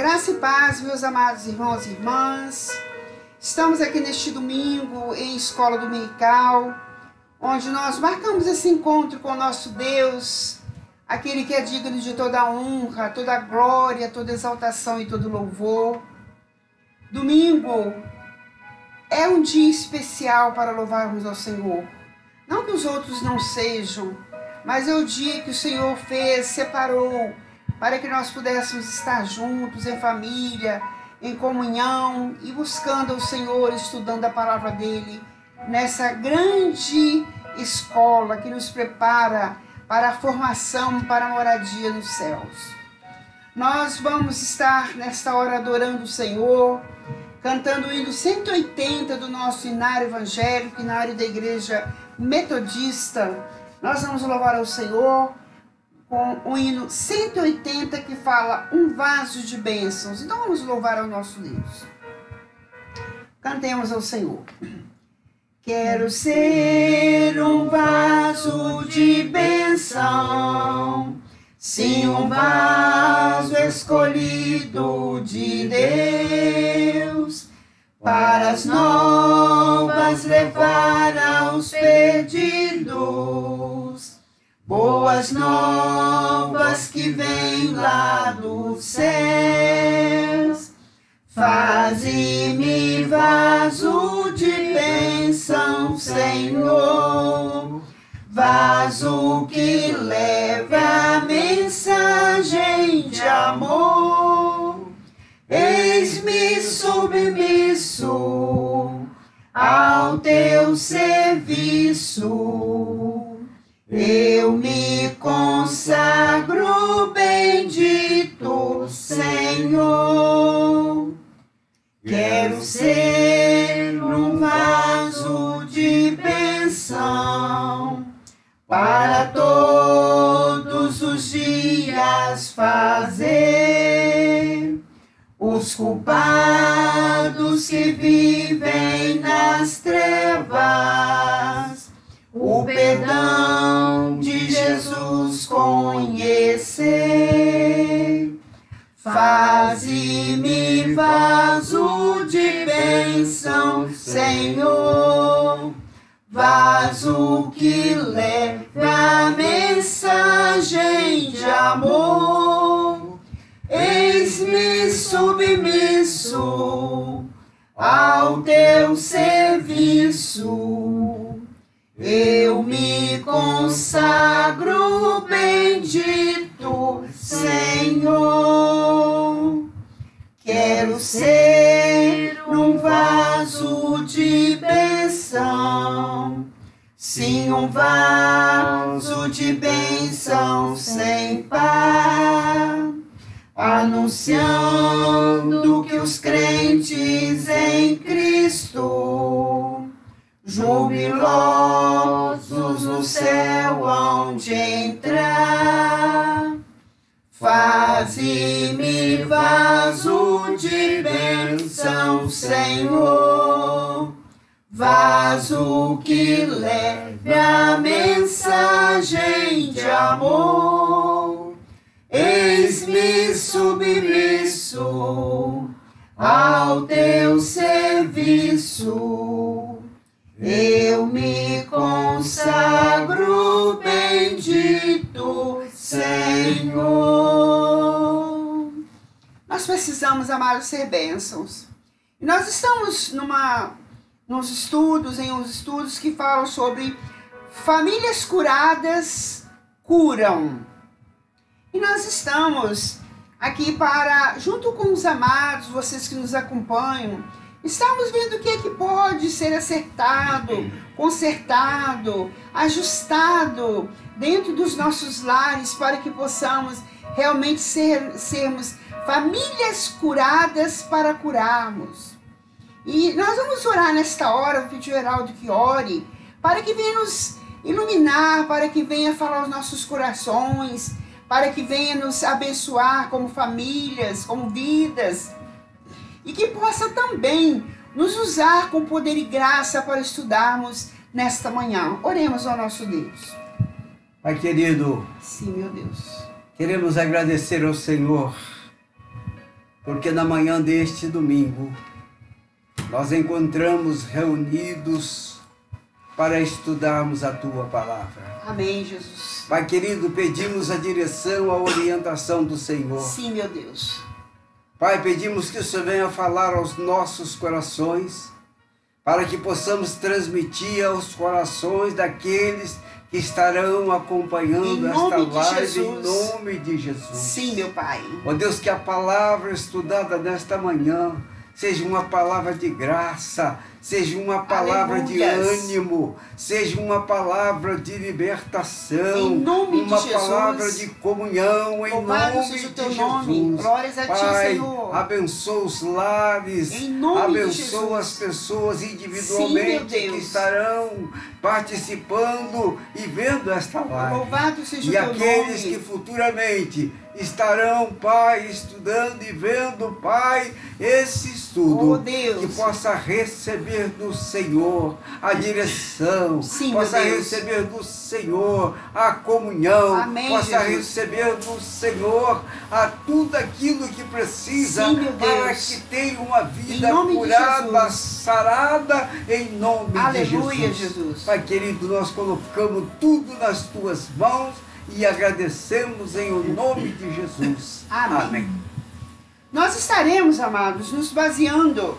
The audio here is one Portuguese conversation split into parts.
Graça e paz, meus amados irmãos e irmãs. Estamos aqui neste domingo em Escola Dominical, onde nós marcamos esse encontro com o nosso Deus, aquele que é digno de toda a honra, toda a glória, toda a exaltação e todo louvor. Domingo é um dia especial para louvarmos ao Senhor. Não que os outros não sejam, mas é o dia que o Senhor fez, separou, para que nós pudéssemos estar juntos, em família, em comunhão e buscando o Senhor, estudando a palavra dEle, nessa grande escola que nos prepara para a formação, para a moradia nos céus. Nós vamos estar nesta hora adorando o Senhor, cantando o hino 180 do nosso hinário evangélico, hinário da Igreja Metodista. Nós vamos louvar ao Senhor com o hino 180 que fala um vaso de bênçãos. Então vamos louvar ao nosso Deus. Cantemos ao Senhor. Quero ser um vaso de bênção, sim, um vaso escolhido de Deus, para as novas levar aos perdidos, boas novas que vêm lá dos céus. Faze-me vaso de bênção, Senhor, vaso que leve a mensagem de amor. Eis-me submisso ao teu serviço, eu me consagro, bendito Senhor. Quero ser um vaso de bênção, para todos os dias fazer os culpados que vivem nas trevas o perdão de Jesus conhecer. Faze-me vaso de bênção, Senhor, vaso que leve a mensagem de amor. Eis-me submisso ao teu serviço, eu me consagro, bendito Senhor. Quero ser um vaso de bênção, sim, um vaso de bênção sem par, anunciando que os crentes em Cristo, jubilosos no céu hão de entrar. Faze-me vaso de bênção, Senhor, vaso que leve a mensagem de amor. Eis-me submisso ao teu serviço, eu me consagro, bendito Senhor. Nós precisamos, amados, ser bênçãos. E nós estamos em uns estudos que falam sobre famílias curadas curam. E nós estamos aqui junto com os amados, vocês que nos acompanham, estamos vendo o que é que pode ser acertado, consertado, ajustado dentro dos nossos lares para que possamos realmente sermos famílias curadas para curarmos. E nós vamos orar nesta hora, vou pedir ao Heraldo que ore, para que venha nos iluminar, para que venha falar aos nossos corações, para que venha nos abençoar como famílias, como vidas, e que possa também nos usar com poder e graça para estudarmos nesta manhã. Oremos ao nosso Deus. Pai querido, sim, meu Deus, queremos agradecer ao Senhor porque na manhã deste domingo nós encontramos reunidos para estudarmos a Tua Palavra. Amém, Jesus. Pai querido, pedimos a direção, a orientação do Senhor. Sim, meu Deus. Pai, pedimos que o Senhor venha falar aos nossos corações, para que possamos transmitir aos corações daqueles que estarão acompanhando esta live em nome de Jesus. Sim, meu Pai. Ó Deus, que a palavra estudada nesta manhã seja uma palavra de graça, seja uma palavra de ânimo, seja uma palavra de libertação, em nome uma de Jesus. Palavra de comunhão, em Louvado nome seja o de teu Jesus. nome. Glórias a ti, Pai, Senhor. abençoa os lares, Em nome abençoa de Jesus. as pessoas Sim, individualmente meu que Deus. estarão participando e vendo esta live. Louvado seja E o teu aqueles nome. que futuramente estarão, Pai, estudando e vendo, Pai, esse estudo, Oh, Deus. que possa receber do Senhor a direção, Sim, possa meu Deus. receber do Senhor a comunhão, Amém, possa Jesus. receber do Senhor a tudo aquilo que precisa, Sim, meu para Deus. que tenha uma vida Em nome de curada, Jesus. sarada, em nome Aleluia, de Jesus. Jesus. Pai querido, nós colocamos tudo nas tuas mãos e agradecemos em o nome de Jesus. Amém. Nós estaremos, amados, nos baseando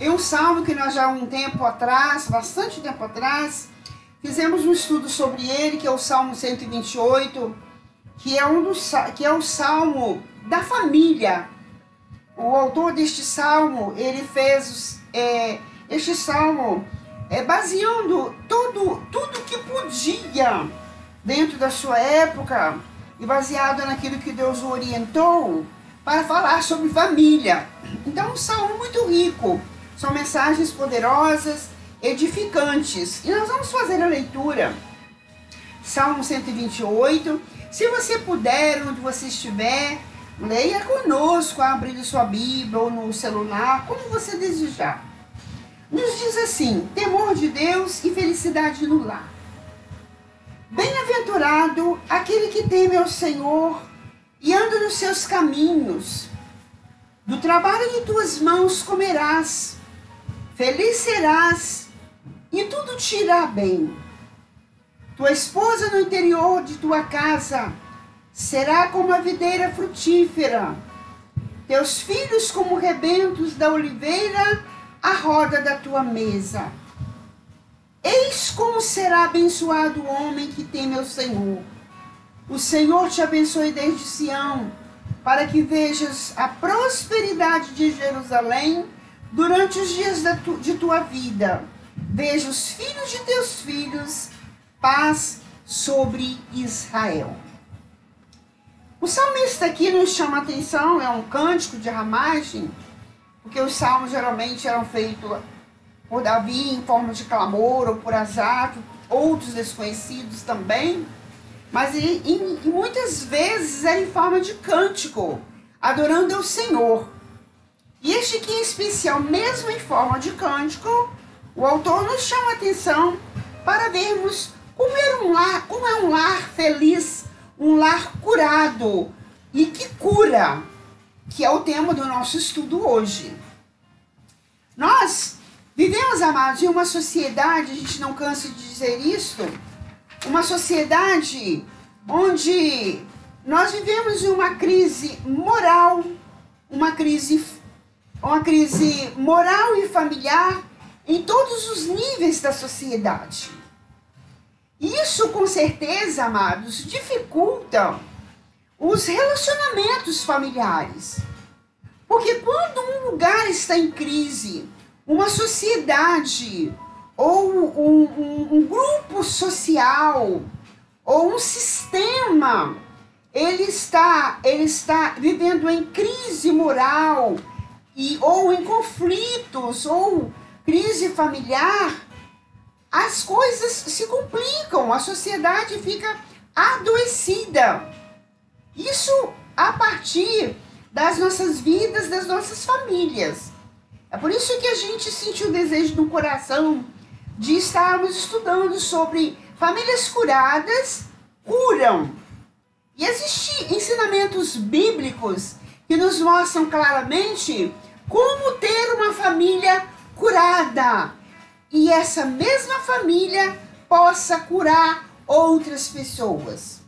em um salmo que nós já há um tempo atrás, bastante tempo atrás, fizemos um estudo sobre ele, que é o Salmo 128, que é o salmo da família. O autor deste salmo, ele fez este salmo baseando tudo que podia dentro da sua época e baseado naquilo que Deus o orientou para falar sobre família. Então, um salmo muito rico, são mensagens poderosas, edificantes. E nós vamos fazer a leitura, Salmo 128. Se você puder, onde você estiver, leia conosco, abrindo sua Bíblia ou no celular, como você desejar. Nos diz assim: temor de Deus e felicidade no lar. Bem-aventurado aquele que teme ao Senhor e anda nos seus caminhos. Do trabalho de tuas mãos comerás, feliz serás e tudo te irá bem. Tua esposa no interior de tua casa será como a videira frutífera, teus filhos como rebentos da oliveira à roda da tua mesa. Eis como será abençoado o homem que teme ao Senhor. O Senhor te abençoe desde Sião, para que vejas a prosperidade de Jerusalém durante os dias de tua vida. Veja os filhos de teus filhos, paz sobre Israel. O salmista aqui nos chama a atenção, é um cântico de ramagem, porque os salmos geralmente eram feitos por Davi em forma de clamor ou por Asaf, outros desconhecidos também, mas e muitas vezes era em forma de cântico, adorando ao Senhor. E este aqui em especial, mesmo em forma de cântico, o autor nos chama a atenção para vermos como é um lar feliz, um lar curado e que cura, que é o tema do nosso estudo hoje. Nós vivemos, amados, em uma sociedade, a gente não cansa de dizer isso, uma sociedade onde nós vivemos em uma crise moral, uma crise moral e familiar em todos os níveis da sociedade. Isso, com certeza, amados, dificulta os relacionamentos familiares. Porque quando um lugar está em crise, uma sociedade, ou um grupo social, ou um sistema, ele está vivendo em crise moral, ou em conflitos, ou crise familiar, as coisas se complicam, a sociedade fica adoecida. Isso a partir das nossas vidas, das nossas famílias. É por isso que a gente sentiu o desejo no coração de estarmos estudando sobre famílias curadas, curam. E existem ensinamentos bíblicos que nos mostram claramente como ter uma família curada. E essa mesma família possa curar outras pessoas.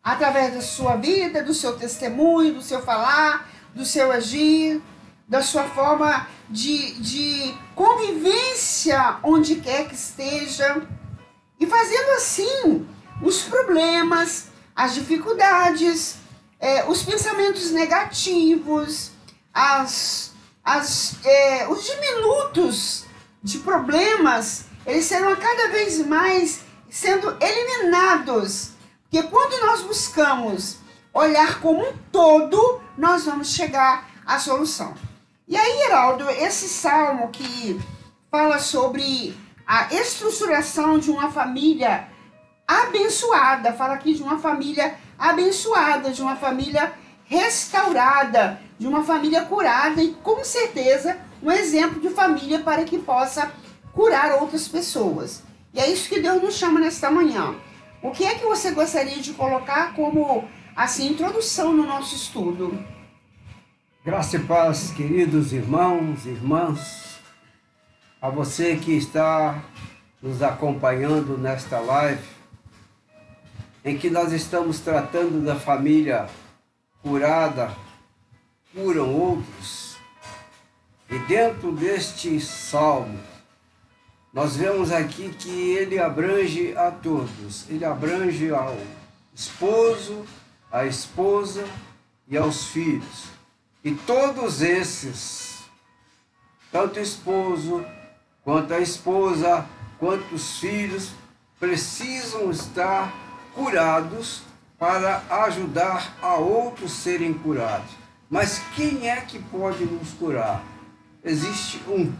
Através da sua vida, do seu testemunho, do seu falar, do seu agir, da sua forma de convivência onde quer que esteja. E fazendo assim, os problemas, as dificuldades, os pensamentos negativos, os diminutos de problemas, eles serão cada vez mais sendo eliminados. Porque quando nós buscamos olhar como um todo, nós vamos chegar à solução. E aí, Heraldo, esse salmo que fala sobre a estruturação de uma família abençoada, fala aqui de uma família abençoada, de uma família restaurada, de uma família curada e com certeza um exemplo de família para que possa curar outras pessoas. E é isso que Deus nos chama nesta manhã. O que é que você gostaria de colocar como assim introdução no nosso estudo? Graça e paz, queridos irmãos e irmãs, a você que está nos acompanhando nesta live, em que nós estamos tratando da família curada, curam outros. E dentro deste salmo, nós vemos aqui que ele abrange a todos. Ele abrange ao esposo, à esposa e aos filhos. E todos esses, tanto o esposo, quanto a esposa, quanto os filhos, precisam estar curados para ajudar a outros serem curados. Mas quem é que pode nos curar? Existe um,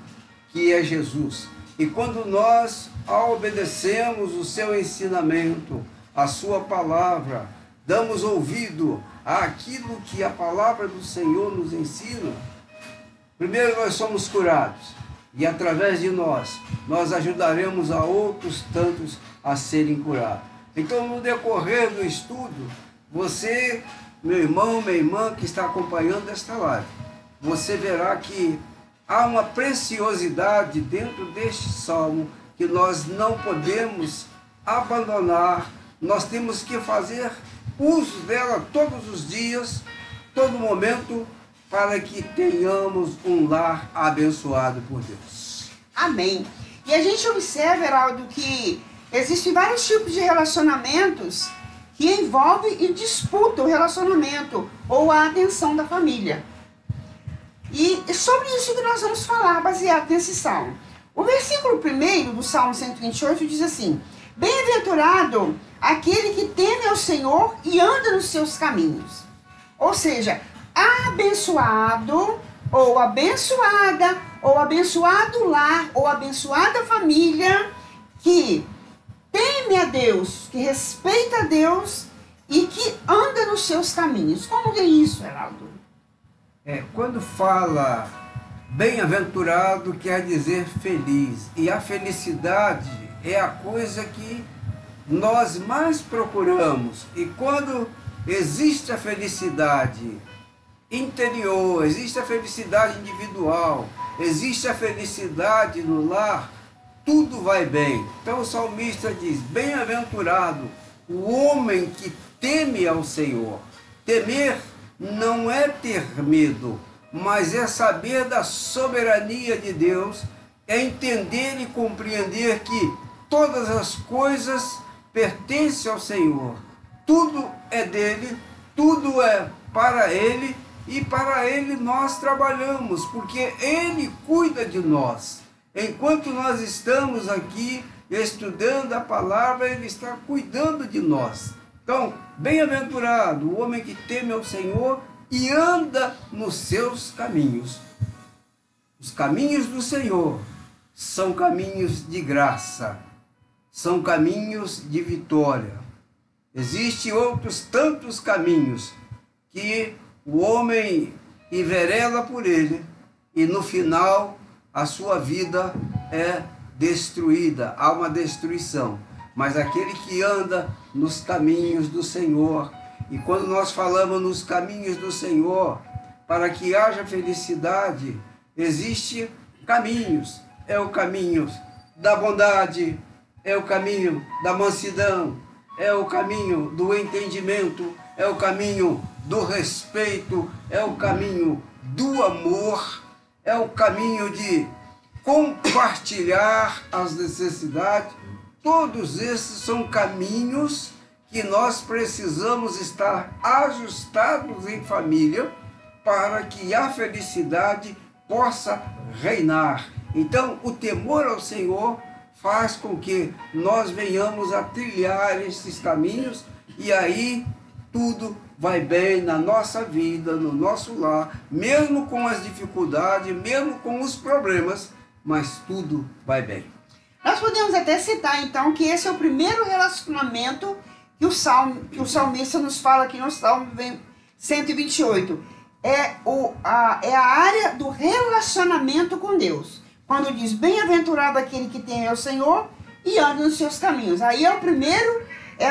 que é Jesus. E quando nós obedecemos o seu ensinamento, a sua palavra, damos ouvido àquilo que a palavra do Senhor nos ensina, primeiro nós somos curados. E através de nós ajudaremos a outros tantos a serem curados. Então, no decorrer do estudo, você, meu irmão, minha irmã, que está acompanhando esta live, você verá que há uma preciosidade dentro deste salmo que nós não podemos abandonar. Nós temos que fazer uso dela todos os dias, todo momento, para que tenhamos um lar abençoado por Deus. Amém. E a gente observa, Heraldo, que existem vários tipos de relacionamentos que envolvem e disputam o relacionamento ou a atenção da família. E sobre isso que nós vamos falar, baseado nesse salmo. O versículo 1 do Salmo 128 diz assim: bem-aventurado aquele que teme ao Senhor e anda nos seus caminhos. Ou seja, abençoado, ou abençoada, ou abençoado lar, ou abençoada família, que teme a Deus, que respeita a Deus e que anda nos seus caminhos. Como é isso, Heraldo? Quando fala bem-aventurado, quer dizer feliz. E a felicidade é a coisa que nós mais procuramos. E quando existe a felicidade interior, existe a felicidade individual, existe a felicidade no lar, tudo vai bem. Então o salmista diz: bem-aventurado o homem que teme ao Senhor. Temer não é ter medo, mas é saber da soberania de Deus, é entender e compreender que todas as coisas pertencem ao Senhor. Tudo é dele, tudo é para ele, e para ele nós trabalhamos, porque ele cuida de nós. Enquanto nós estamos aqui estudando a palavra, ele está cuidando de nós. Então, bem-aventurado o homem que teme ao Senhor e anda nos seus caminhos. Os caminhos do Senhor são caminhos de graça, são caminhos de vitória. Existem outros tantos caminhos que o homem envereda por ele e no final a sua vida é destruída, há uma destruição. Mas aquele que anda nos caminhos do Senhor, E quando nós falamos nos caminhos do Senhor, para que haja felicidade, existem caminhos. É o caminho da bondade, é o caminho da mansidão, é o caminho do entendimento, é o caminho do respeito, é o caminho do amor, é o caminho de compartilhar as necessidades. Todos esses são caminhos que nós precisamos estar ajustados em família para que a felicidade possa reinar. Então, o temor ao Senhor faz com que nós venhamos a trilhar esses caminhos e aí tudo vai bem na nossa vida, no nosso lar, mesmo com as dificuldades, mesmo com os problemas, mas tudo vai bem. Nós podemos até citar, então, que esse é o primeiro relacionamento que o salmista nos fala aqui no Salmo 128. É a área do relacionamento com Deus. Quando diz, bem-aventurado aquele que tem ao Senhor e anda nos seus caminhos. Aí é a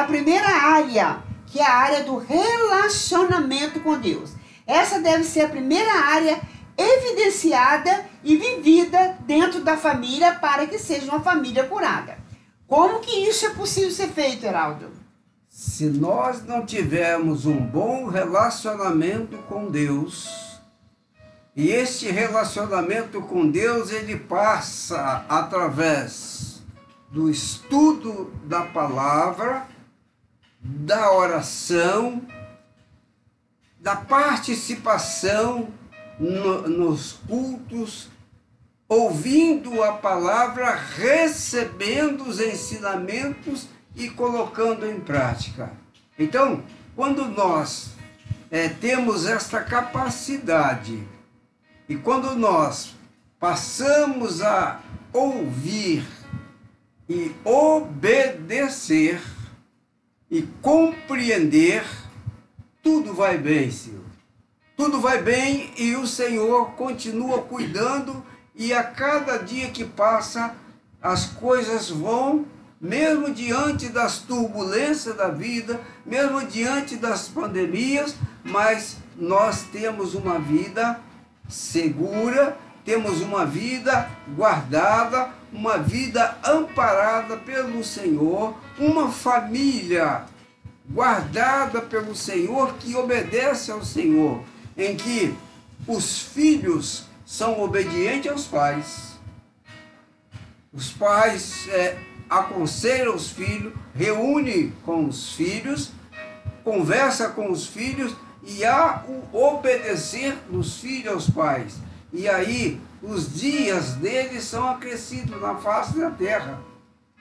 primeira área, que é a área do relacionamento com Deus. Essa deve ser a primeira área evidenciada e vivida dentro da família para que seja uma família curada. Como que isso é possível ser feito, Heraldo? Se nós não tivermos um bom relacionamento com Deus, e este relacionamento com Deus, ele passa através do estudo da palavra, da oração, da participação nos cultos, ouvindo a palavra, recebendo os ensinamentos e colocando em prática. Então, quando nós temos esta capacidade e quando nós passamos a ouvir e obedecer e compreender, tudo vai bem, Senhor. Tudo vai bem e o Senhor continua cuidando e a cada dia que passa as coisas vão, mesmo diante das turbulências da vida, mesmo diante das pandemias, mas nós temos uma vida segura, temos uma vida guardada, uma vida amparada pelo Senhor, uma família guardada pelo Senhor, que obedece ao Senhor, em que os filhos são obedientes aos pais. Os pais aconselham os filhos, reúne com os filhos, conversa com os filhos e há o obedecer dos filhos aos pais. E aí os dias deles são acrescidos na face da terra.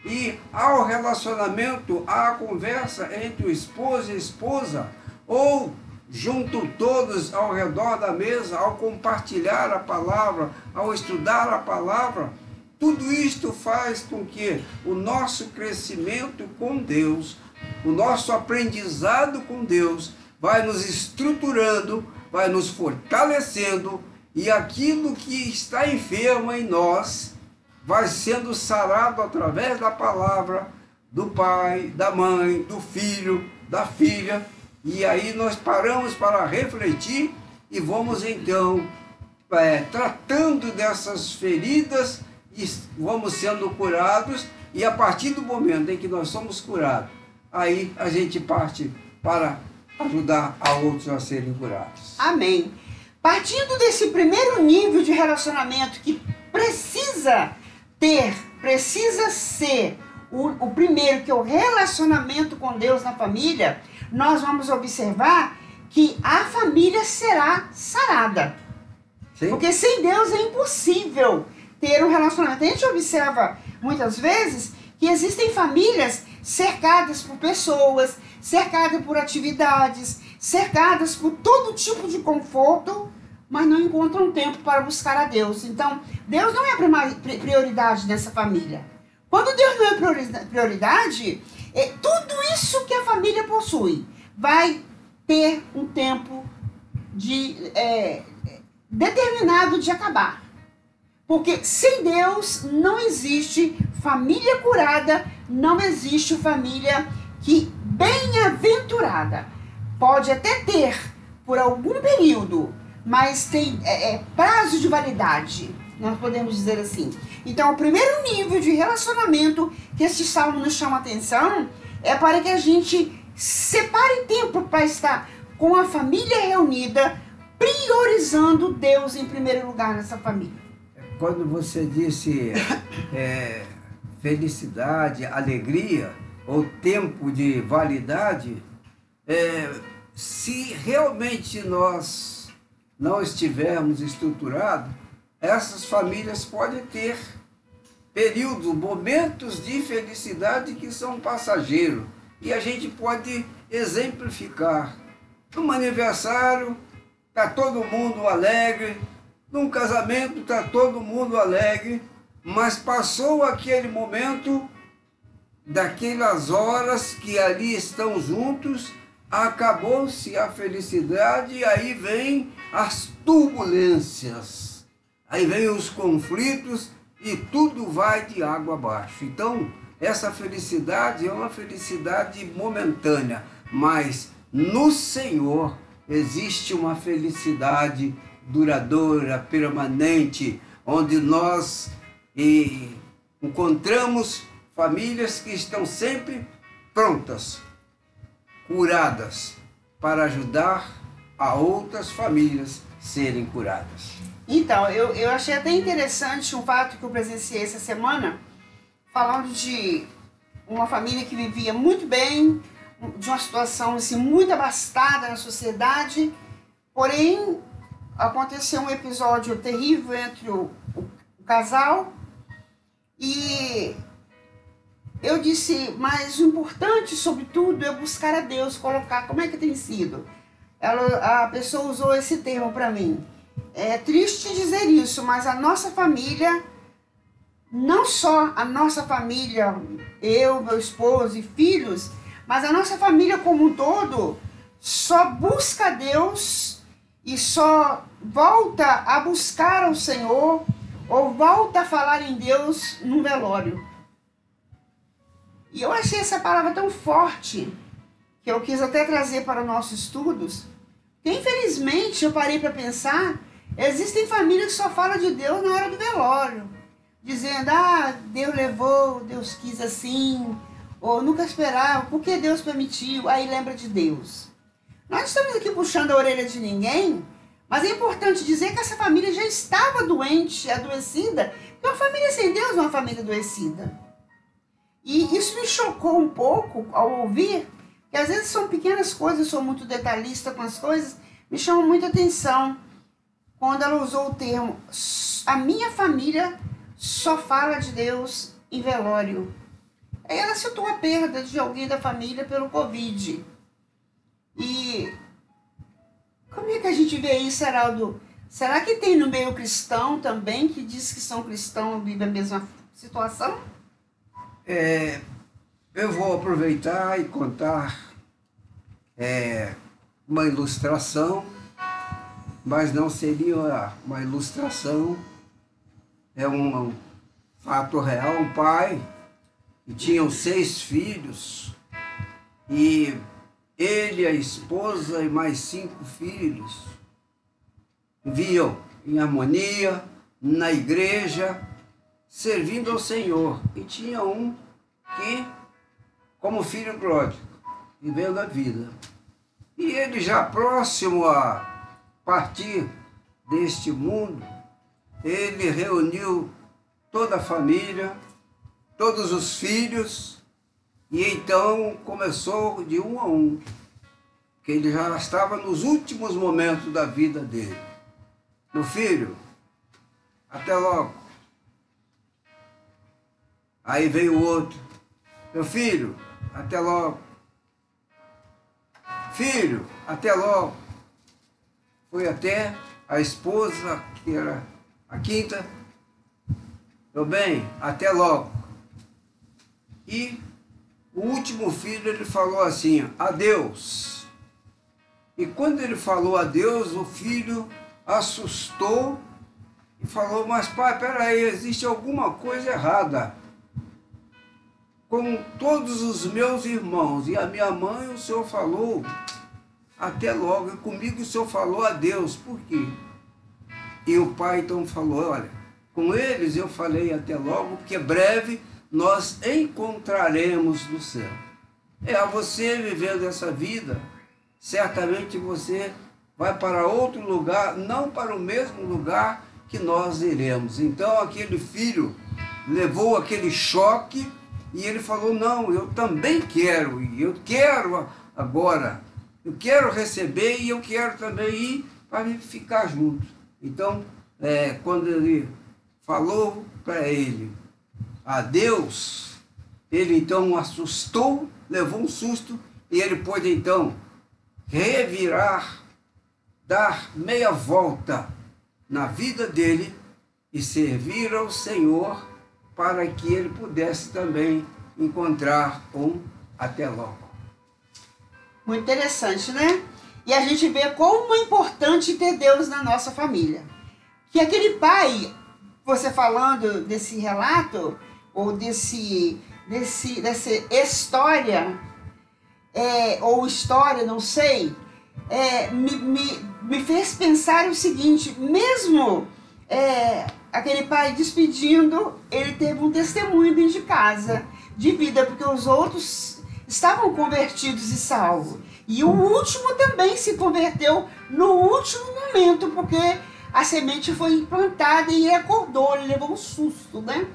E ao relacionamento, à conversa entre o esposo e a esposa, ou junto todos ao redor da mesa, ao compartilhar a palavra, ao estudar a palavra, tudo isto faz com que o nosso crescimento com Deus, o nosso aprendizado com Deus, vai nos estruturando, vai nos fortalecendo, e aquilo que está enfermo em nós vai sendo sarado através da palavra do pai, da mãe, do filho, da filha. E aí nós paramos para refletir e vamos então tratando dessas feridas e vamos sendo curados. E a partir do momento em que nós somos curados, aí a gente parte para ajudar a outros a serem curados. Amém. Partindo desse primeiro nível de relacionamento que precisa ser o primeiro, que é o relacionamento com Deus na família, nós vamos observar que a família será sarada. Sim. Porque sem Deus é impossível ter um relacionamento. A gente observa muitas vezes que existem famílias cercadas por pessoas, cercadas por atividades, cercadas por todo tipo de conforto, mas não encontram tempo para buscar a Deus. Então, Deus não é a prioridade dessa família. Quando Deus não é prioridade, tudo isso que a família possui vai ter um tempo determinado de acabar. Porque sem Deus não existe família curada, não existe família bem-aventurada. pode até ter por algum período, mas tem prazo de validade, nós podemos dizer assim. Então, o primeiro nível de relacionamento que este salmo nos chama a atenção é para que a gente separe tempo para estar com a família reunida, priorizando Deus em primeiro lugar nessa família. Quando você disse felicidade, alegria, ou tempo de validade, se realmente nós não estivermos estruturados, essas famílias podem ter períodos, momentos de felicidade que são passageiros. E a gente pode exemplificar. Num aniversário, está todo mundo alegre. Num casamento, está todo mundo alegre. Mas passou aquele momento, daquelas horas que ali estão juntos, acabou-se a felicidade e aí vem as turbulências. Aí vem os conflitos e tudo vai de água abaixo. Então, essa felicidade é uma felicidade momentânea, mas no Senhor existe uma felicidade duradoura, permanente, onde nós encontramos famílias que estão sempre prontas, curadas, para ajudar a outras famílias serem curadas. Então, eu achei até interessante um fato que eu presenciei essa semana, falando de uma família que vivia muito bem, de uma situação assim, muito abastada na sociedade, porém aconteceu um episódio terrível entre o casal e eu disse, mas o importante sobretudo é buscar a Deus, colocar, como é que tem sido? A pessoa usou esse termo para mim. É triste dizer isso, mas a nossa família, não só a nossa família, eu, meu esposo e filhos, mas a nossa família como um todo, só busca a Deus e só volta a buscar ao Senhor ou volta a falar em Deus num velório. E eu achei essa palavra tão forte que eu quis até trazer para os nossos estudos. Que, infelizmente, eu parei para pensar, existem famílias que só falam de Deus na hora do velório. Dizendo, Deus levou, Deus quis assim, ou nunca esperava, por que Deus permitiu? Aí lembra de Deus. Nós estamos aqui puxando a orelha de ninguém, mas é importante dizer que essa família já estava doente, adoecida, porque uma família sem Deus é uma família adoecida. E isso me chocou um pouco ao ouvir, que às vezes são pequenas coisas, eu sou muito detalhista com as coisas, me chamam muita atenção quando ela usou o termo, a minha família só fala de Deus em velório. Aí ela citou a perda de alguém da família pelo Covid. E como é que a gente vê isso, Heraldo? Será que tem no meio cristão também, que diz que são cristãos e vivem a mesma situação? Eu vou aproveitar e contar uma ilustração, mas não seria uma ilustração, é um fato real. Um pai que tinha 6 filhos e ele, a esposa e mais 5 filhos viviam em harmonia na igreja, servindo ao Senhor. E tinha um que, como filho pródigo, vivendo a vida. E ele, já próximo a partir deste mundo, ele reuniu toda a família, todos os filhos, e então começou de um a um, que ele já estava nos últimos momentos da vida dele. Meu filho, até logo. Aí veio o outro. Meu filho, até logo. Filho, até logo. Foi até a esposa, que era a quinta. Meu bem, até logo. E o último filho, ele falou assim, adeus. E quando ele falou adeus, o filho assustou e falou, mas pai, peraí, existe alguma coisa errada. Com todos os meus irmãos e a minha mãe, o senhor falou até logo. E comigo o senhor falou adeus. Por quê? E o pai então falou, olha, com eles eu falei até logo, porque breve nós encontraremos no céu. A você vivendo essa vida, certamente você vai para outro lugar, não para o mesmo lugar que nós iremos. Então aquele filho levou aquele choque e ele falou, não, eu também quero, e eu quero agora, eu quero receber e eu quero também ir para ficar junto. Então, quando ele falou para ele adeus, ele então assustou, levou um susto e ele pôde então revirar, dar meia volta na vida dele e servir ao Senhor para que ele pudesse também encontrar até logo. Muito interessante, né? E a gente vê como é importante ter Deus na nossa família. Que aquele pai, você falando desse relato, ou dessa história, ou história, não sei, me fez pensar o seguinte, mesmo aquele pai despedindo, ele teve um testemunho dentro de casa, de vida, porque os outros estavam convertidos e salvos. E o último também se converteu no último momento, porque a semente foi implantada e ele acordou, ele levou um susto, né?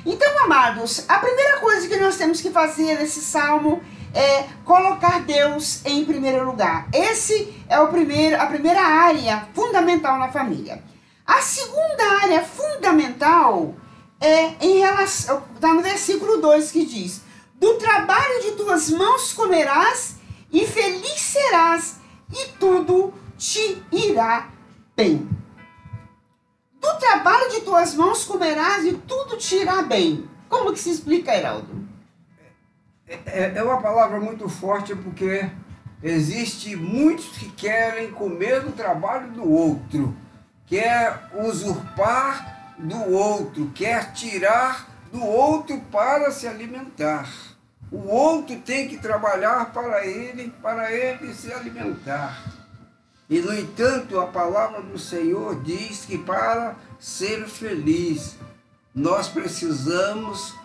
Então, amados, a primeira coisa que nós temos que fazer nesse salmo é colocar Deus em primeiro lugar. Esse é a primeira área fundamental na família. A segunda área fundamental em relação, está no versículo 2 que diz: do trabalho de tuas mãos comerás e feliz serás e tudo te irá bem. Do trabalho de tuas mãos comerás e tudo te irá bem. Como que se explica, Heraldo? É uma palavra muito forte, porque existe muitos que querem comer do trabalho do outro, quer usurpar do outro, quer tirar do outro para se alimentar. O outro tem que trabalhar para ele se alimentar. E, no entanto, a palavra do Senhor diz que para ser feliz, nós precisamos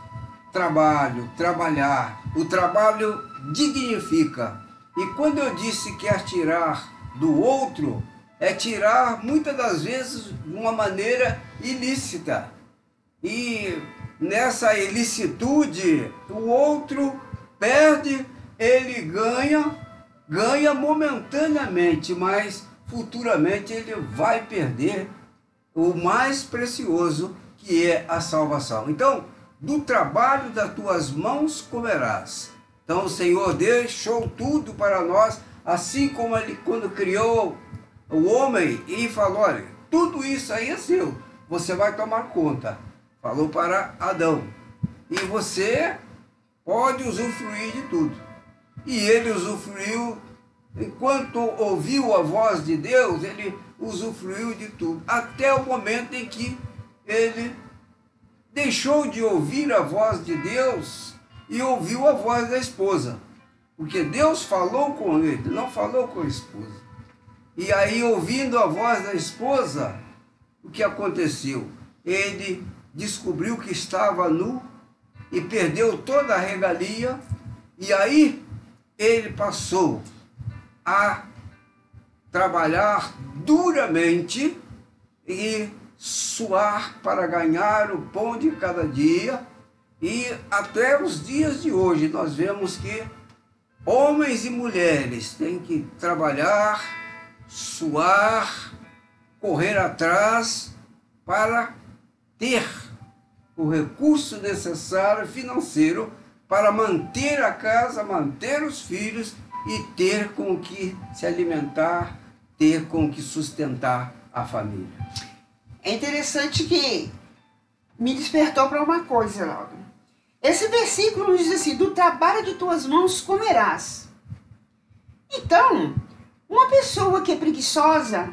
trabalhar. O trabalho dignifica. E quando eu disse que é tirar do outro, é tirar muitas das vezes de uma maneira ilícita. E nessa ilicitude, o outro perde, ele ganha momentaneamente, mas futuramente ele vai perder o mais precioso, que é a salvação. Então, do trabalho das tuas mãos comerás. Então o Senhor deixou tudo para nós, assim como ele quando criou o homem e falou, olha, tudo isso aí é seu, você vai tomar conta. Falou para Adão. E você pode usufruir de tudo. E ele usufruiu, enquanto ouviu a voz de Deus, ele usufruiu de tudo. Até o momento em que ele deixou de ouvir a voz de Deus e ouviu a voz da esposa. Porque Deus falou com ele, não falou com a esposa. E aí, ouvindo a voz da esposa, o que aconteceu? Ele descobriu que estava nu e perdeu toda a regalia. E aí, ele passou a trabalhar duramente e suar para ganhar o pão de cada dia. E até os dias de hoje nós vemos que homens e mulheres têm que trabalhar, suar, correr atrás para ter o recurso necessário financeiro para manter a casa, manter os filhos e ter com que se alimentar, ter com que sustentar a família. É interessante que me despertou para uma coisa, Heraldo. Esse versículo diz assim, do trabalho de tuas mãos comerás. Então, uma pessoa que é preguiçosa,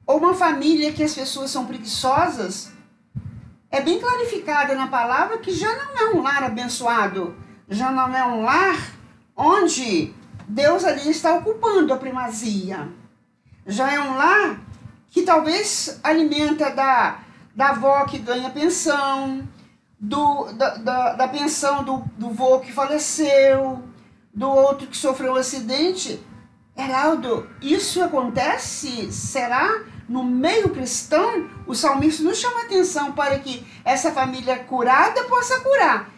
ou uma família que as pessoas são preguiçosas, é bem clarificada na palavra que já não é um lar abençoado, já não é um lar onde Deus ali está ocupando a primazia. Já é um lar que talvez alimenta da avó que ganha pensão, da pensão do vô que faleceu, do outro que sofreu um acidente. Heraldo, isso acontece? Será? No meio cristão, o salmista nos chama a atenção para que essa família curada possa curar.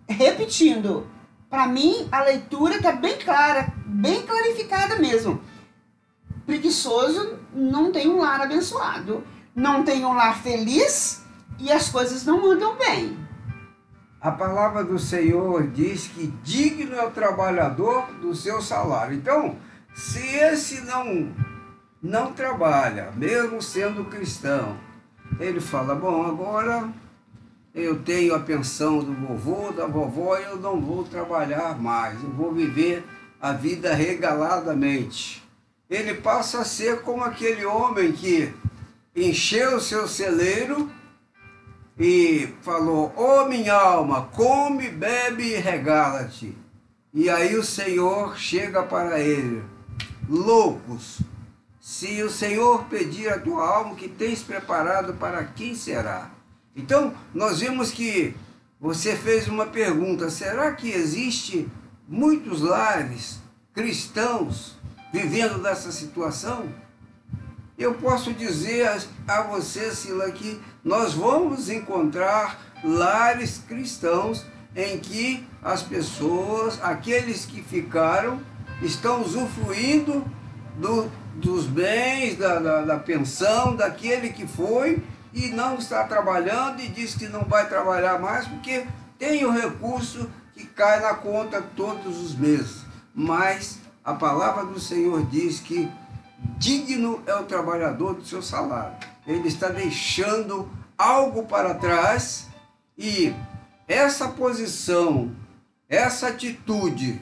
Repetindo, para mim a leitura está bem clara, bem clarificada mesmo. Preguiçoso não tem um lar abençoado, não tem um lar feliz e as coisas não andam bem. A palavra do Senhor diz que digno é o trabalhador do seu salário. Então, se esse não trabalha, mesmo sendo cristão, ele fala, bom, agora eu tenho a pensão do vovô, da vovó, e eu não vou trabalhar mais, eu vou viver a vida regaladamente. Ele passa a ser como aquele homem que encheu o seu celeiro e falou, minha alma, come, bebe e regala-te. E aí o Senhor chega para ele, loucos, se o Senhor pedir a tua alma, que tens preparado, para quem será? Então, nós vimos que você fez uma pergunta, será que existe muitos lares cristãos vivendo dessa situação? Eu posso dizer a você, Sila, que nós vamos encontrar lares cristãos em que as pessoas, aqueles que ficaram, estão usufruindo dos bens, da pensão, daquele que foi e não está trabalhando e diz que não vai trabalhar mais porque tem o recurso que cai na conta todos os meses. Mas a palavra do Senhor diz que digno é o trabalhador do seu salário. Ele está deixando algo para trás e essa posição, essa atitude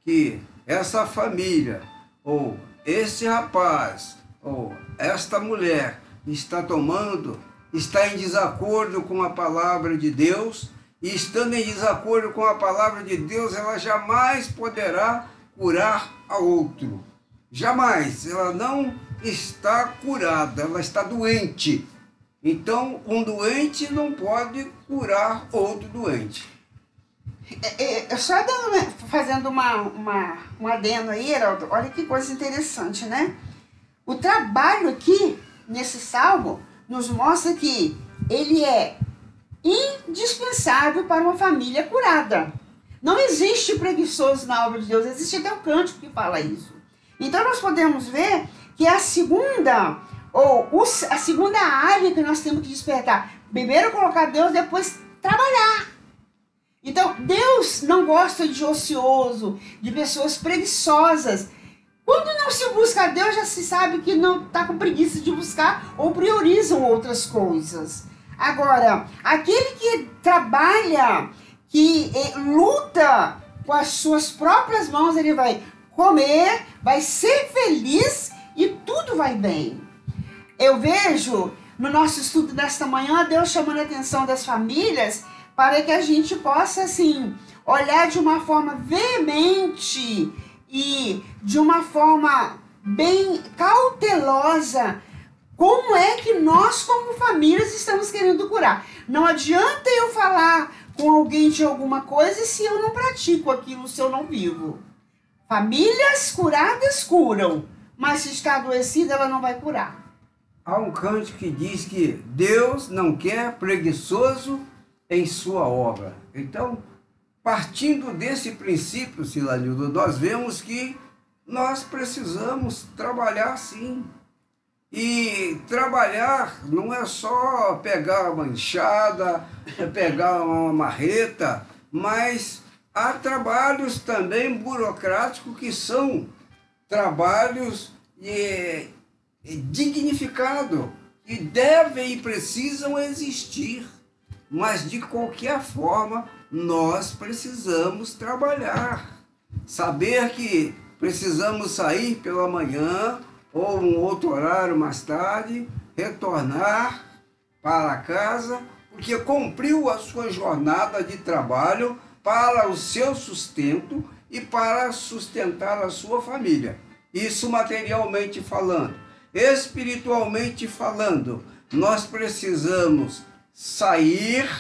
que essa família, ou esse rapaz, ou esta mulher está tomando, está em desacordo com a palavra de Deus, e estando em desacordo com a palavra de Deus, ela jamais poderá curar a outro. Jamais, ela não está curada, ela está doente. Então, um doente não pode curar outro doente. Só fazendo um adendo aí, Heraldo, olha que coisa interessante, né? O trabalho aqui, nesse salmo, nos mostra que ele é indispensável para uma família curada. Não existe preguiçoso na obra de Deus, existe até um cântico que fala isso. Então nós podemos ver que a segunda área que nós temos que despertar, primeiro colocar Deus, depois trabalhar. Então Deus não gosta de ocioso, de pessoas preguiçosas. Quando não se busca a Deus, já se sabe que não está com preguiça de buscar ou priorizam outras coisas. Agora, aquele que trabalha, que luta com as suas próprias mãos, ele vai comer, vai ser feliz e tudo vai bem. Eu vejo no nosso estudo desta manhã, Deus chamando a atenção das famílias para que a gente possa, assim, olhar de uma forma veemente e de uma forma bem cautelosa como é que nós, como famílias, estamos querendo curar. Não adianta eu falar com alguém de alguma coisa se eu não pratico aquilo, se eu não vivo. Famílias curadas curam, mas se está adoecida, ela não vai curar. Há um cântico que diz que Deus não quer preguiçoso em sua obra. Então, partindo desse princípio, Silanildo, nós vemos que nós precisamos trabalhar sim. E trabalhar não é só pegar uma enxada, pegar uma marreta, mas há trabalhos também burocráticos que são trabalhos dignificados, que devem e precisam existir. Mas de qualquer forma, nós precisamos trabalhar. Saber que precisamos sair pela manhã, ou um outro horário mais tarde, retornar para casa, porque cumpriu a sua jornada de trabalho para o seu sustento e para sustentar a sua família. Isso materialmente falando. Espiritualmente falando, nós precisamos sair,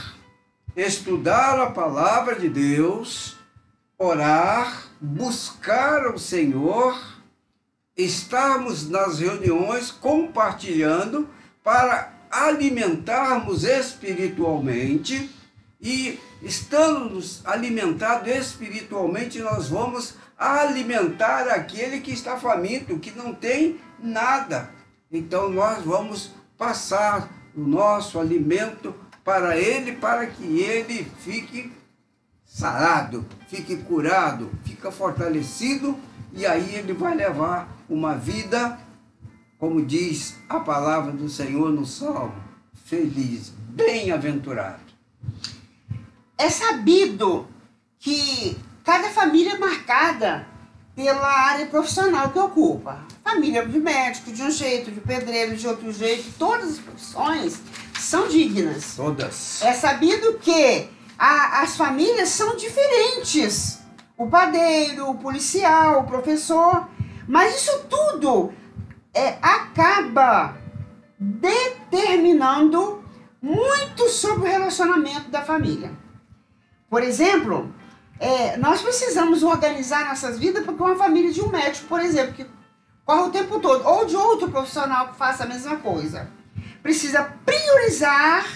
estudar a palavra de Deus, orar, buscar o Senhor, estarmos nas reuniões compartilhando para alimentarmos espiritualmente, e estando alimentados espiritualmente, nós vamos alimentar aquele que está faminto, que não tem nada. Então nós vamos passar o nosso alimento para ele, para que ele fique sarado, fique curado, fique fortalecido, e aí ele vai levar uma vida, como diz a palavra do Senhor no Salmo, feliz, bem-aventurado. É sabido que cada família é marcada pela área profissional que ocupa. Família de médico de um jeito, de pedreiro de outro jeito, todas as profissões são dignas. Todas. É sabido que as famílias são diferentes. O padeiro, o policial, o professor, mas isso tudo acaba determinando muito sobre o relacionamento da família. Por exemplo, nós precisamos organizar nossas vidas, porque uma família de um médico, por exemplo, que corre o tempo todo, ou de outro profissional que faça a mesma coisa, precisa priorizar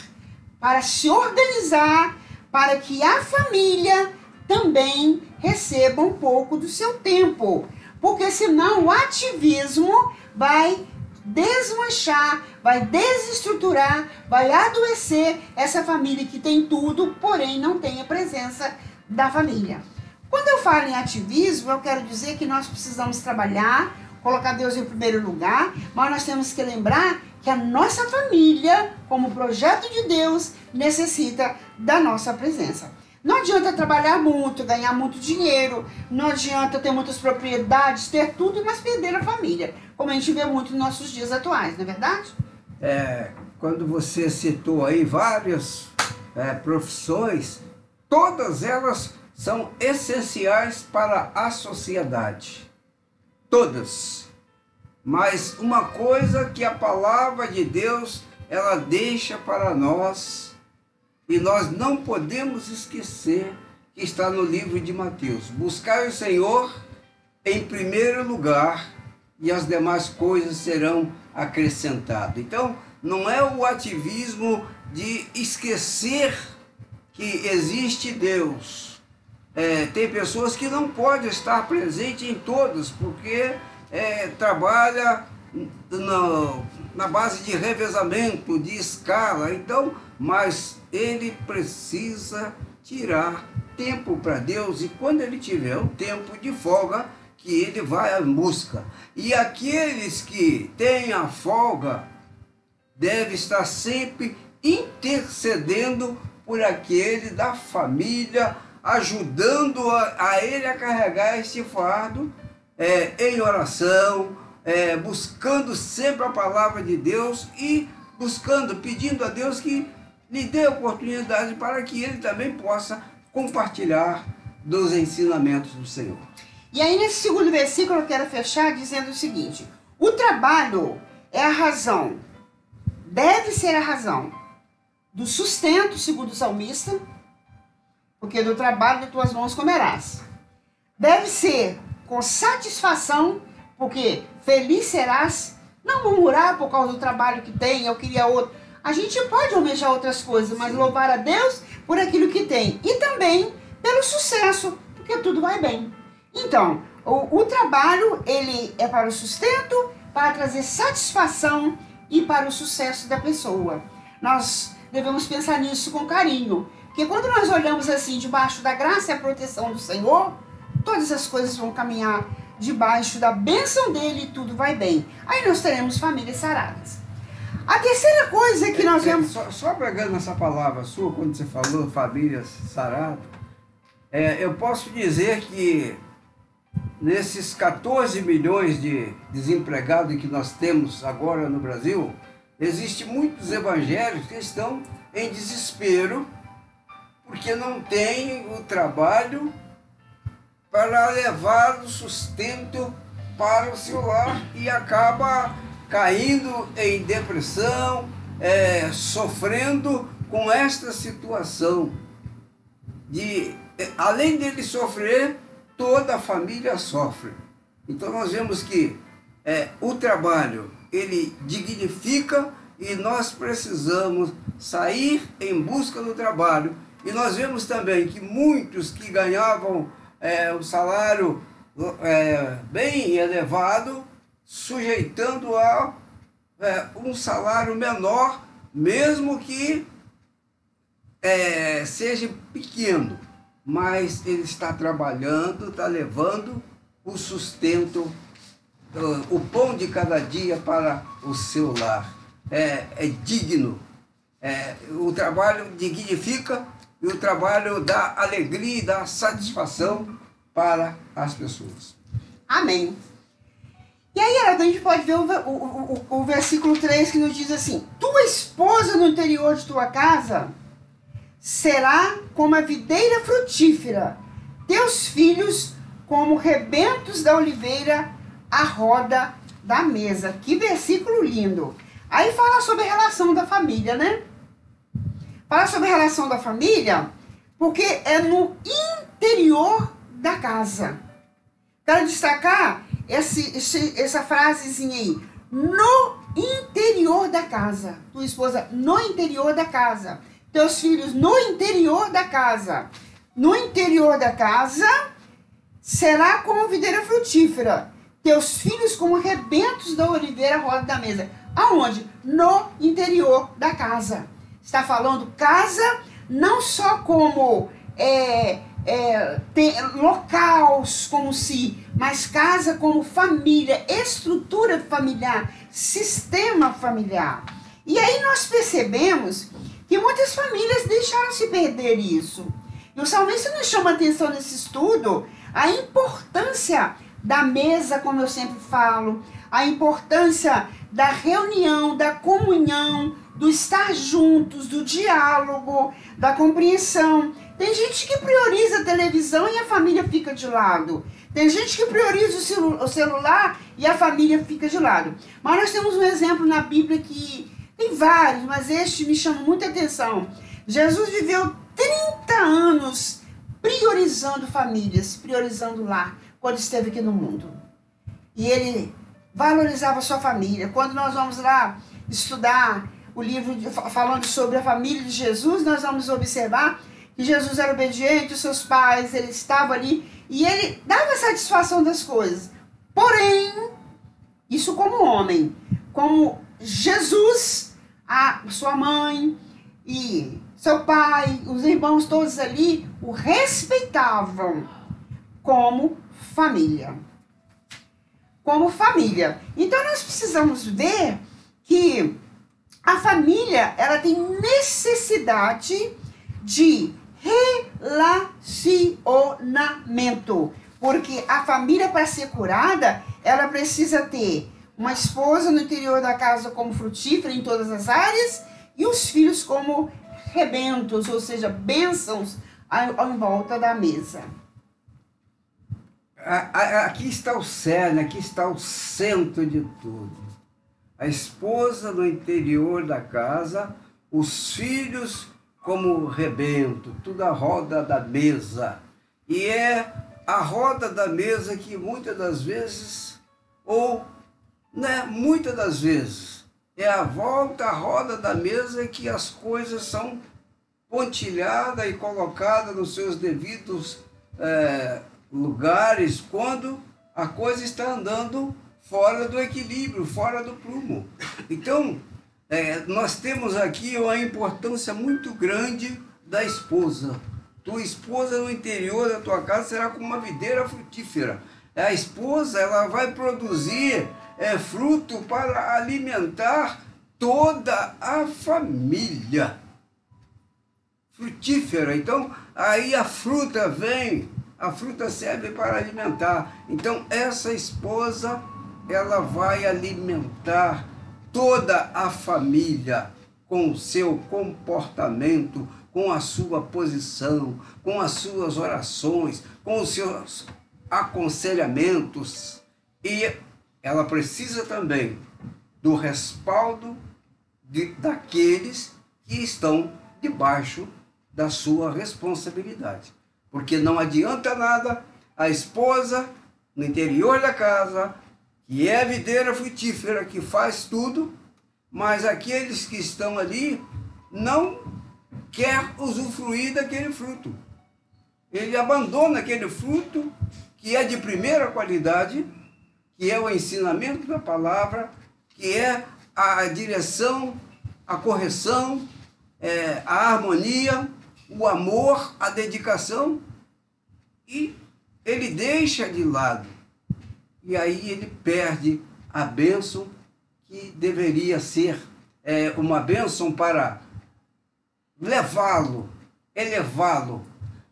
para se organizar, para que a família também receba um pouco do seu tempo, porque senão o ativismo vai desmanchar, vai desestruturar, vai adoecer essa família que tem tudo, porém não tem a presença da família. Quando eu falo em ativismo, eu quero dizer que nós precisamos trabalhar, colocar Deus em primeiro lugar, mas nós temos que lembrar que a nossa família, como projeto de Deus, necessita da nossa presença. Não adianta trabalhar muito, ganhar muito dinheiro, não adianta ter muitas propriedades, ter tudo, mas perder a família, como a gente vê muito nos nossos dias atuais, não é verdade? Quando você citou aí várias profissões, todas elas são essenciais para a sociedade. Todas. Mas uma coisa que a palavra de Deus, ela deixa para nós, e nós não podemos esquecer, que está no livro de Mateus. Buscai o Senhor em primeiro lugar, e as demais coisas serão acrescentadas. Então, não é o ativismo de esquecer que existe Deus. Tem pessoas que não podem estar presentes em todas, porque trabalha na base de revezamento, de escala. Então, mas ele precisa tirar tempo para Deus, e quando ele tiver um tempo de folga, que ele vai à busca. E aqueles que têm a folga devem estar sempre intercedendo por aquele da família, ajudando a ele a carregar esse fardo em oração, buscando sempre a palavra de Deus e pedindo a Deus que lhe dê oportunidade para que ele também possa compartilhar dos ensinamentos do Senhor. E aí nesse segundo versículo eu quero fechar dizendo o seguinte: o trabalho é a razão, deve ser a razão do sustento, segundo o salmista, porque do trabalho de tuas mãos comerás. Deve ser com satisfação, porque feliz serás, não murmurar por causa do trabalho que tem, eu queria outro. A gente pode almejar outras coisas, mas louvar a Deus por aquilo que tem. E também pelo sucesso, porque tudo vai bem. Então, o trabalho, ele é para o sustento, para trazer satisfação e para o sucesso da pessoa. Nós devemos pensar nisso com carinho, porque quando nós olhamos assim, debaixo da graça e a proteção do Senhor, todas as coisas vão caminhar debaixo da bênção dele e tudo vai bem. Aí nós teremos famílias saradas. A terceira coisa que nós vemos... Só pegando essa palavra sua, quando você falou famílias saradas, eu posso dizer que nesses 14 milhões de desempregados que nós temos agora no Brasil, existem muitos evangélicos que estão em desespero porque não têm o trabalho para levar o sustento para o seu lar e acaba caindo em depressão, sofrendo com esta situação de, além dele sofrer, toda a família sofre. Então nós vemos que o trabalho, ele dignifica e nós precisamos sair em busca do trabalho. E nós vemos também que muitos que ganhavam um salário bem elevado, sujeitando a um salário menor, mesmo que seja pequeno, mas ele está trabalhando, está levando o sustento, o pão de cada dia para o seu lar. É digno, o trabalho dignifica e o trabalho dá alegria e dá satisfação para as pessoas. Amém. E aí, a gente pode ver o versículo 3 que nos diz assim: tua esposa no interior de tua casa será como a videira frutífera, teus filhos como rebentos da oliveira à roda da mesa. Que versículo lindo! Aí fala sobre a relação da família, né? Fala sobre a relação da família, porque é no interior da casa. Quero destacar essa frasezinha aí. No interior da casa. Tua esposa no interior da casa. Teus filhos no interior da casa. No interior da casa será como videira frutífera. Teus filhos como rebentos da oliveira à roda da mesa. Aonde? No interior da casa. Está falando casa não só como locais como si, mas casa como família, estrutura familiar, sistema familiar. E aí nós percebemos que muitas famílias deixaram se perder isso. E o salmista nos chama a atenção nesse estudo a importância da mesa, como eu sempre falo, a importância da reunião, da comunhão, do estar juntos, do diálogo, da compreensão. Tem gente que prioriza a televisão e a família fica de lado. Tem gente que prioriza o celular e a família fica de lado. Mas nós temos um exemplo na Bíblia que tem vários, mas este me chama muita atenção. Jesus viveu 30 anos priorizando famílias, priorizando o lar, quando esteve aqui no mundo. E ele valorizava a sua família. Quando nós vamos lá estudar o livro falando sobre a família de Jesus, nós vamos observar que Jesus era obediente aos seus pais, ele estava ali e ele dava satisfação das coisas. Porém, isso como homem, como Jesus, a sua mãe e seu pai, os irmãos todos ali o respeitavam como família. Como família. Então nós precisamos ver que a família, ela tem necessidade de relacionamento. Porque a família, para ser curada, ela precisa ter uma esposa no interior da casa como frutífera em todas as áreas e os filhos como rebentos, ou seja, bênçãos em volta da mesa. Aqui está o cerne, aqui está o centro de tudo. A esposa no interior da casa, os filhos como rebento, tudo à roda da mesa. E é a roda da mesa que muitas das vezes, muitas das vezes, é a volta à roda da mesa que as coisas são pontilhadas e colocadas nos seus devidos lugares, quando a coisa está andando fora do equilíbrio, fora do prumo. Então, nós temos aqui uma importância muito grande da esposa. Tua esposa no interior da tua casa será como uma videira frutífera. A esposa, ela vai produzir fruto para alimentar toda a família. Frutífera. Então, aí a fruta vem, a fruta serve para alimentar. Então, essa esposa, ela vai alimentar toda a família com o seu comportamento, com a sua posição, com as suas orações, com os seus aconselhamentos e ela precisa também do respaldo daqueles que estão debaixo da sua responsabilidade. Porque não adianta nada a esposa no interior da casa, que é a videira frutífera, que faz tudo, mas aqueles que estão ali não quer usufruir daquele fruto. Ele abandona aquele fruto que é de primeira qualidade, que é o ensinamento da palavra, que é a direção, a correção, a harmonia, o amor, a dedicação, e ele deixa de lado. E aí ele perde a bênção que deveria ser uma bênção para levá-lo, elevá-lo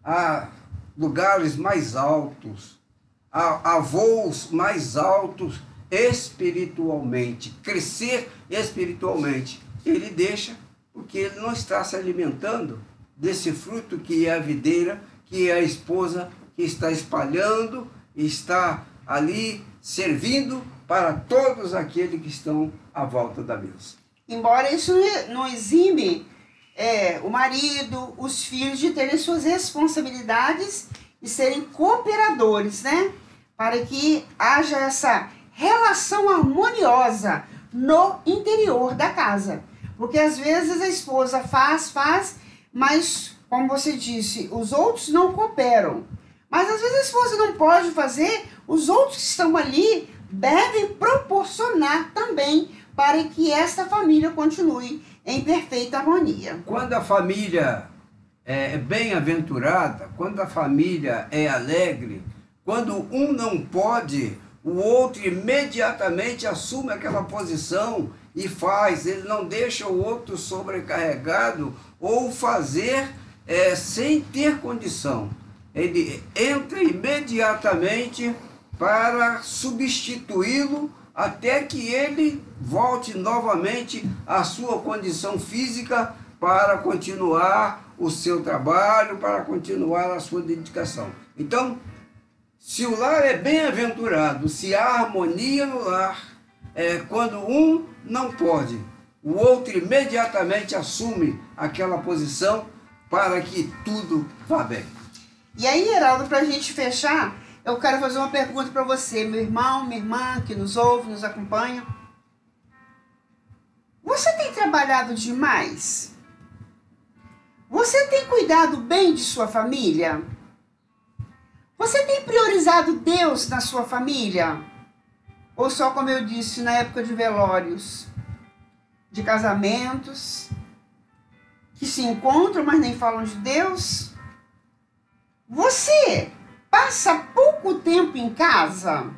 a lugares mais altos, a voos mais altos espiritualmente, crescer espiritualmente. Ele deixa porque ele não está se alimentando desse fruto que é a videira, que é a esposa que está espalhando, está ali servindo para todos aqueles que estão à volta da mesa. Embora isso não exime o marido, os filhos de terem suas responsabilidades e serem cooperadores, né? Para que haja essa relação harmoniosa no interior da casa. Porque às vezes a esposa faz, mas, como você disse, os outros não cooperam. Mas às vezes a esposa não pode fazer, os outros que estão ali devem proporcionar também para que esta família continue em perfeita harmonia. Quando a família é bem-aventurada, quando a família é alegre, quando um não pode, o outro imediatamente assume aquela posição e faz, ele não deixa o outro sobrecarregado ou fazer sem ter condição. Ele entra imediatamente para substituí-lo até que ele volte novamente à sua condição física para continuar o seu trabalho, para continuar a sua dedicação. Então, se o lar é bem-aventurado, se há harmonia no lar, quando um não pode, o outro imediatamente assume aquela posição para que tudo vá bem. E aí, Heraldo, para a gente fechar, eu quero fazer uma pergunta para você, meu irmão, minha irmã, que nos ouve, nos acompanha. Você tem trabalhado demais? Você tem cuidado bem de sua família? Você tem priorizado Deus na sua família? Ou só, como eu disse, na época de velórios, de casamentos, que se encontram, mas nem falam de Deus? Você passa pouco tempo em casa?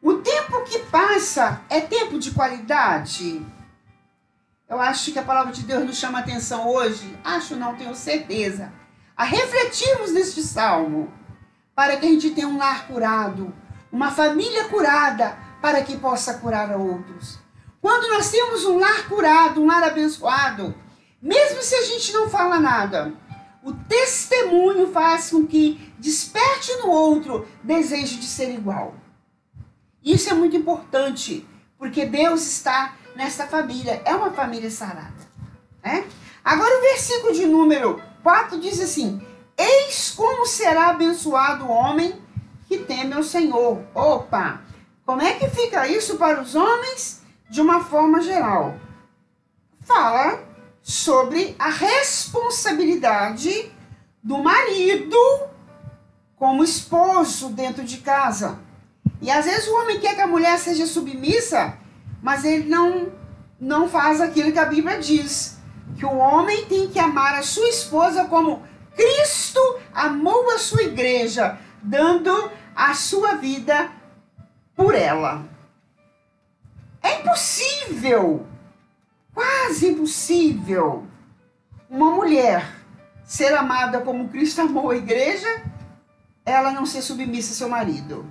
O tempo que passa é tempo de qualidade? Eu acho que a palavra de Deus nos chama a atenção hoje, tenho certeza, a refletirmos neste salmo, para que a gente tenha um lar curado, uma família curada, para que possa curar a outros. Quando nós temos um lar curado, um lar abençoado, mesmo se a gente não fala nada, o testemunho faz com que desperte no outro desejo de ser igual. Isso é muito importante, porque Deus está nesta família, é uma família sarada. Agora o versículo de número 4 diz assim: eis como será abençoado o homem que teme ao Senhor. Opa! Como é que fica isso para os homens de uma forma geral? Fala sobre a responsabilidade do marido como esposo dentro de casa. E às vezes o homem quer que a mulher seja submissa, mas ele não faz aquilo que a Bíblia diz, que o homem tem que amar a sua esposa como Cristo amou a sua igreja, dando a sua vida por ela. É impossível, quase impossível, uma mulher ser amada como Cristo amou a igreja, ela não ser submissa ao seu marido.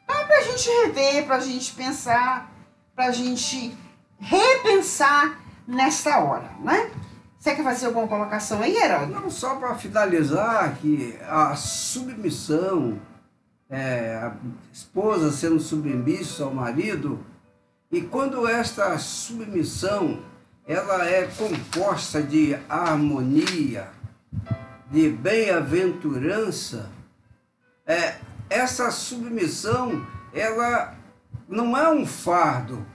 Então é para a gente rever, para a gente pensar, para a gente repensar nesta hora, né? Você quer fazer alguma colocação aí, Heraldo? Não, só para finalizar, que a submissão a esposa sendo submissa ao marido, e quando esta submissão ela é composta de harmonia, de bem-aventurança, essa submissão ela não é um fardo,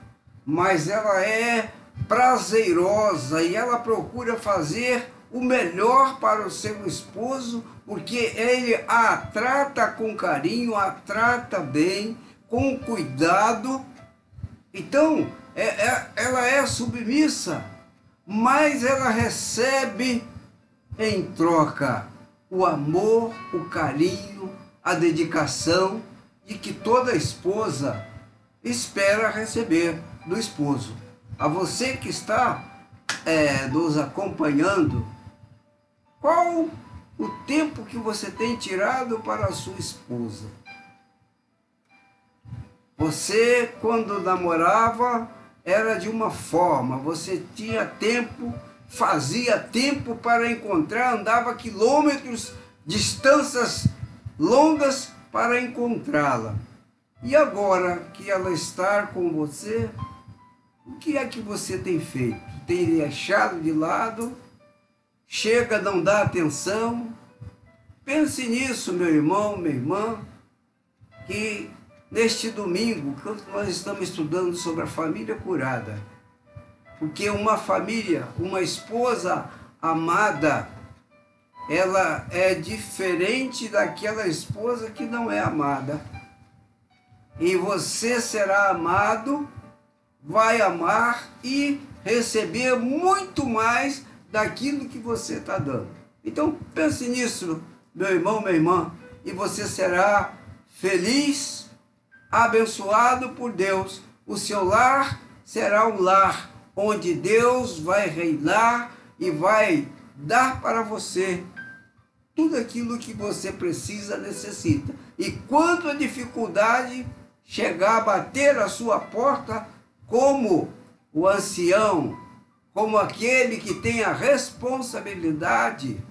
mas ela é prazerosa e ela procura fazer o melhor para o seu esposo, porque ele a trata com carinho, a trata bem, com cuidado. Então, ela é submissa, mas ela recebe em troca o amor, o carinho, a dedicação de que toda esposa espera receber do esposo. A você que está nos acompanhando, qual o tempo que você tem tirado para a sua esposa? Você, quando namorava, era de uma forma, você tinha tempo, fazia tempo para encontrar, andava quilômetros, distâncias longas para encontrá-la. E agora que ela está com você, o que é que você tem feito? Tem deixado de lado? Chega, não dá atenção? Pense nisso, meu irmão, minha irmã, que neste domingo nós estamos estudando sobre a família curada. Porque uma família, uma esposa amada, ela é diferente daquela esposa que não é amada. E você será amado, vai amar e receber muito mais daquilo que você está dando. Então pense nisso, meu irmão, minha irmã, e você será feliz, abençoado por Deus. O seu lar será um lar onde Deus vai reinar e vai dar para você tudo aquilo que você precisa, necessita. E quando a dificuldade chegar a bater a sua porta, como o ancião, como aquele que tem a responsabilidade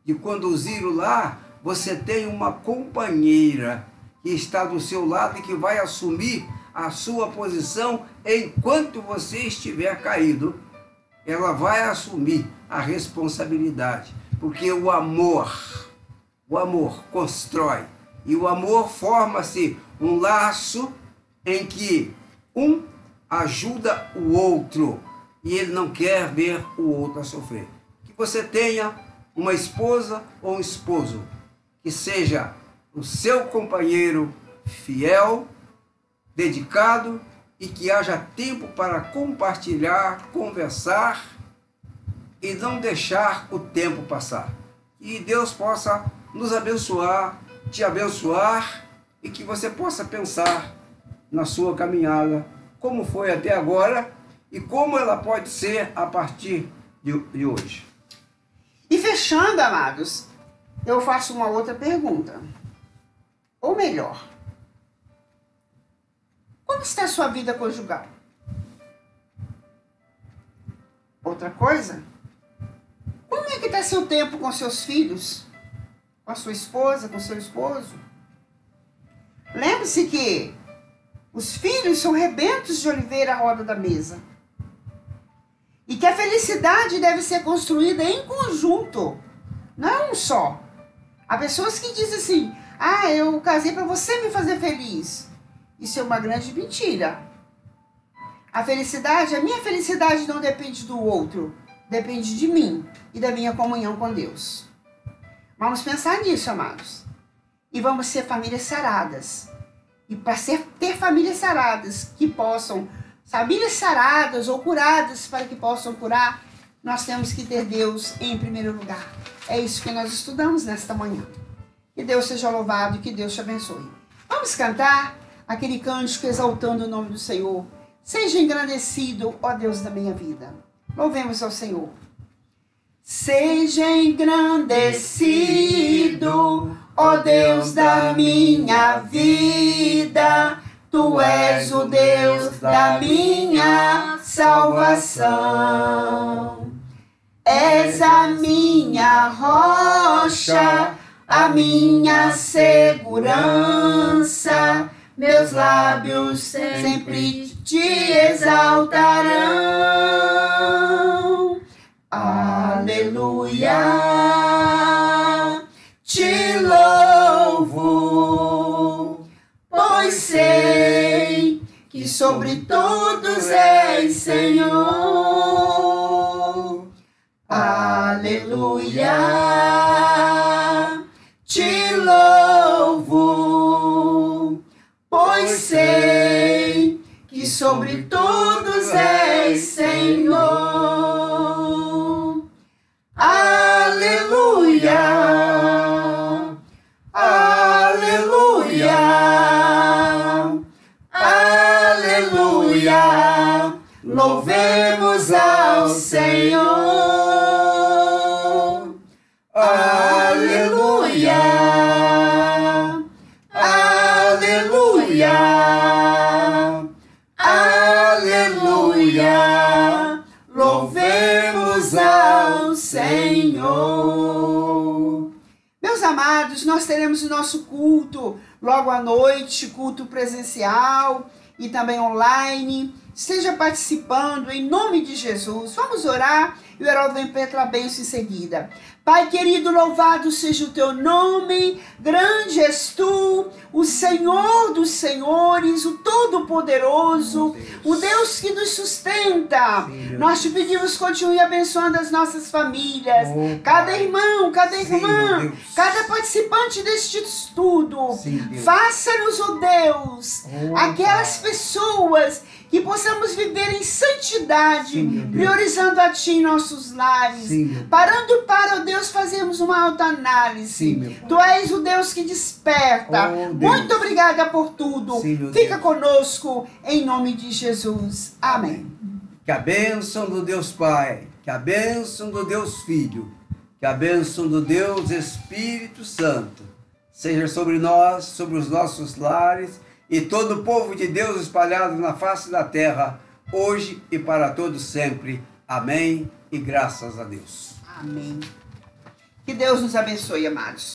de conduzir o lar, você tem uma companheira que está do seu lado e que vai assumir a sua posição enquanto você estiver caído. Ela vai assumir a responsabilidade, porque o amor constrói, e o amor forma-se um laço em que um ajuda o outro e ele não quer ver o outro a sofrer. Que você tenha uma esposa ou um esposo que seja o seu companheiro fiel, dedicado, e que haja tempo para compartilhar, conversar e não deixar o tempo passar. Que Deus possa nos abençoar, te abençoar, e que você possa pensar na sua caminhada, como foi até agora e como ela pode ser a partir de hoje. E fechando, amados, eu faço uma outra pergunta. Ou melhor, como está a sua vida conjugal? Outra coisa, como é que está seu tempo com seus filhos? Com a sua esposa, com seu esposo? Lembre-se que os filhos são rebentos de oliveira à roda da mesa. E que a felicidade deve ser construída em conjunto, não é um só. Há pessoas que dizem assim, eu casei para você me fazer feliz. Isso é uma grande mentira. A minha felicidade não depende do outro, depende de mim e da minha comunhão com Deus. Vamos pensar nisso, amados. E vamos ser famílias saradas. E para ter famílias saradas que possam, famílias saradas ou curadas para que possam curar, nós temos que ter Deus em primeiro lugar. É isso que nós estudamos nesta manhã. Que Deus seja louvado e que Deus te abençoe. Vamos cantar aquele cântico exaltando o nome do Senhor. Seja engrandecido, ó Deus da minha vida. Louvemos ao Senhor. Seja engrandecido, ó Deus da minha vida. Tu és o Deus da minha salvação. És a minha rocha, a minha segurança. Meus lábios sempre te exaltarão. Aleluia, te louvo, pois sei que sobre todos és Senhor. Aleluia, te louvo, pois sei que sobre todos és Senhor. Aleluia, aleluia, aleluia, louvemos ao Senhor. Aleluia, aleluia, aleluia, louvemos ao Senhor. Meus amados, nós teremos o nosso culto logo à noite, culto presencial e também online. Esteja participando em nome de Jesus. Vamos orar e o Heraldo vem pela bênção em seguida. Pai querido, louvado seja o teu nome, grande és tu, o Senhor dos senhores, o Todo-Poderoso, o Deus que nos sustenta. Sim, nós te pedimos, continue abençoando as nossas famílias, cada irmão, cada irmã, cada participante deste estudo. Faça-nos, ó Deus, aquelas pessoas que possamos viver em santidade, priorizando a Ti em nossos lares, parando para, ó Deus, fazermos uma autoanálise. Tu és o Deus que desperta. Muito obrigada por tudo. Fica conosco, em nome de Jesus. Amém. Que a bênção do Deus Pai, que a bênção do Deus Filho, que a bênção do Deus Espírito Santo seja sobre nós, sobre os nossos lares e todo o povo de Deus espalhado na face da terra, hoje e para todos sempre. Amém e graças a Deus. Amém. Que Deus nos abençoe, amados.